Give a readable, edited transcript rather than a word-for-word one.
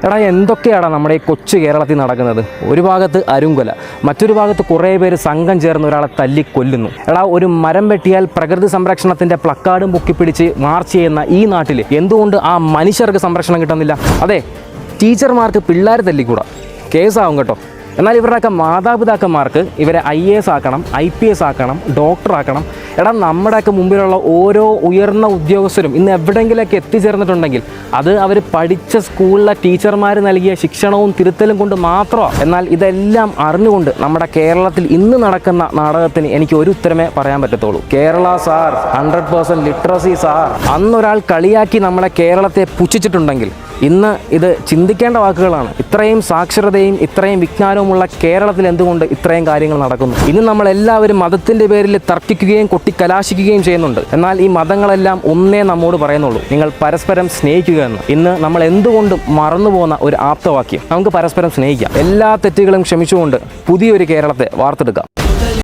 എടാ എന്തൊക്കെയാണ് നമ്മുടെ ഈ കൊച്ചു കേരളത്തിൽ നടക്കുന്നത്? ഒരു ഭാഗത്ത് അരുങ്കൊല, മറ്റൊരു ഭാഗത്ത് കുറേ പേര് സംഘം ചേർന്ന് ഒരാളെ തല്ലിക്കൊല്ലുന്നു. എടാ ഒരു മരം വെട്ടിയാൽ പ്രകൃതി സംരക്ഷണത്തിൻ്റെ പ്ലക്കാർഡും പൊക്കിപ്പിടിച്ച് മാർച്ച് ചെയ്യുന്ന ഈ നാട്ടിൽ എന്തുകൊണ്ട് ആ മനുഷ്യർക്ക് സംരക്ഷണം കിട്ടുന്നില്ല? അതെ, ടീച്ചർമാർക്ക് പിള്ളേർ തല്ലിക്കൂടാ, കേസാവും കേട്ടോ. എന്നാൽ ഇവരുടെയൊക്കെ മാതാപിതാക്കന്മാർക്ക് ഇവരെ IAS ആക്കണം, IPS ആക്കണം, ഡോക്ടറാക്കണം. എടാ നമ്മുടെയൊക്കെ മുമ്പിലുള്ള ഓരോ ഉയർന്ന ഉദ്യോഗസ്ഥരും ഇന്ന് എവിടെയെങ്കിലൊക്കെ എത്തിച്ചേർന്നിട്ടുണ്ടെങ്കിൽ അത് അവർ പഠിച്ച സ്കൂളിലെ ടീച്ചർമാർ നൽകിയ ശിക്ഷണവും തിരുത്തലും കൊണ്ട് മാത്രമാണ്. എന്നാൽ ഇതെല്ലാം അറിഞ്ഞുകൊണ്ട് നമ്മുടെ കേരളത്തിൽ ഇന്ന് നടക്കുന്ന നാടകത്തിന് എനിക്ക് ഒരു ഉത്തരമേ പറയാൻ പറ്റത്തുള്ളൂ. Kerala sir 100% literacy sir. അന്നൊരാൾ കളിയാക്കി നമ്മുടെ കേരളത്തെ പുച്ഛിച്ചിട്ടുണ്ടെങ്കിൽ ഇന്ന് ഇത് ചിന്തിക്കേണ്ട വാക്കുകളാണ്. ഇത്രയും സാക്ഷരതയും ഇത്രയും വിജ്ഞാനവുമുള്ള കേരളത്തിൽ എന്തുകൊണ്ട് ഇത്രയും കാര്യങ്ങൾ നടക്കുന്നു? ഇന്ന് നമ്മളെല്ലാവരും മതത്തിൻ്റെ പേരിൽ തർക്കിക്കുകയും കൊട്ടിക്കലാശിക്കുകയും ചെയ്യുന്നുണ്ട്. എന്നാൽ ഈ മതങ്ങളെല്ലാം ഒന്നേ നമ്മോട് പറയുന്നുള്ളൂ, നിങ്ങൾ പരസ്പരം സ്നേഹിക്കുക എന്ന്. ഇന്ന് നമ്മൾ എന്തുകൊണ്ടും മറന്നുപോകുന്ന ഒരു ആപ്തവാക്യം, നമുക്ക് പരസ്പരം സ്നേഹിക്കാം. എല്ലാ തെറ്റുകളും ക്ഷമിച്ചുകൊണ്ട് പുതിയൊരു കേരളത്തെ വാർത്തെടുക്കാം.